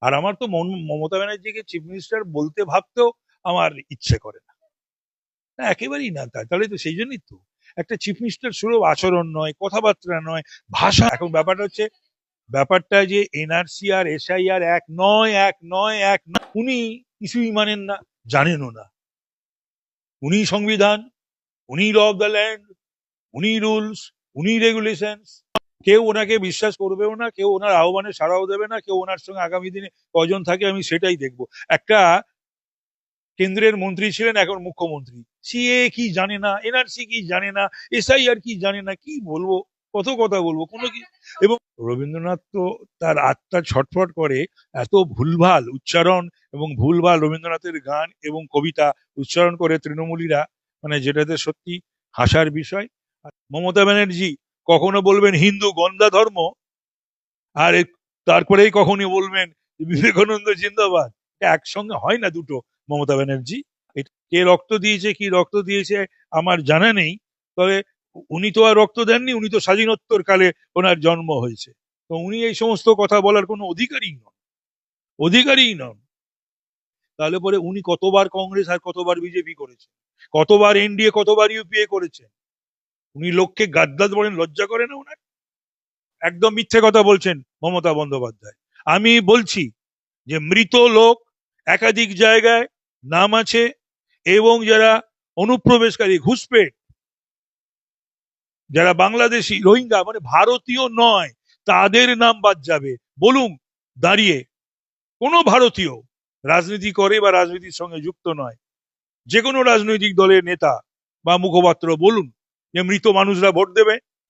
আর আমার তো মমতা ব্যানার্জিকে চিফ মিনিস্টার বলতে ভাবতেও আমার ইচ্ছে করে না। না, একেবারেই না। তাহলে তো সেই জন্যই তো একটা চিফ মিনিস্টার শুধু আচরণ নয়, কথাবার্তা নয়, ভাষা। এখন ব্যাপারটা হচ্ছে, ব্যাপারটা যে এনআরসি আর এসআইআর এক নয়, এক নয়, এক নয়। উনি কিছুই মানেন না, জানেনও না। উনি সংবিধান, উনি ল অফ দ্য ল্যান্ড, উনি রুলস, উনি রেগুলেশনস। কেউ ওনাকে বিশ্বাস করবেও না, কেউ ওনার আহ্বানে সাড়াও দেবে না, কেউ ওনার সঙ্গে আগামী দিনে কজন থাকে আমি সেটাই দেখবো। একটা কেন্দ্রের মন্ত্রী ছিলেন, এখন মুখ্যমন্ত্রী, সিএ কি জানে না, এনআরসি কি জানে না, এসআইআর কি জানে না, কি বলবো, কত কথা বলবো, কোনো কি। এবং রবীন্দ্রনাথ তো তার আত্মা ছটফট করে এত ভুলভাল উচ্চারণ এবং ভুলভাল রবীন্দ্রনাথের গান এবং কবিতা উচ্চারণ করে তৃণমূলীরা, মানে যেটাতে সত্যি হাসার বিষয়। মমতা ব্যানার্জি কখনো বলবেন হিন্দু গন্ধা ধর্ম, আর তারপরেই কখনই বলবেন বিবেকানন্দ জিন্দাবাদ। একসঙ্গে হয় না দুটো, মমতা ব্যানার্জি। কে রক্ত দিয়েছে, কি রক্ত দিয়েছে আমার জানা নেই, তবে উনি তো আর রক্ত দেননি, উনি তো স্বাধীনোত্তর কালে ওনার জন্ম হয়েছে। তো উনি এই সমস্ত কথা বলার কোনো অধিকারী নন। তাহলে পরে উনি কতবার কংগ্রেস আর কতবার বিজেপি করেছেন, কতবার এনডিএ, কতবার ইউপিএ করেছেন। উনি লোককে গাদ্দার বলেন, লজ্জা করে না ওনার? একদম মিথ্যে কথা বলছেন মমতা বন্দ্যোপাধ্যায়। আমি বলছি যে মৃত লোক একাধিক জায়গায় নাম আছে, এবং যারা অনুপ্রবেশকারী ঘুষপেট, যারা বাংলাদেশি রোহিঙ্গা মানে ভারতীয় নয়, তাদের নাম বাদ যাবে। বলুন দাঁড়িয়ে, কোনো ভারতীয় রাজনীতি করে বা রাজনীতির সঙ্গে যুক্ত নয়, যে কোনো রাজনৈতিক দলের নেতা বা মুখপাত্র বলুন যে মৃত মানুষরা ভোট দেবে।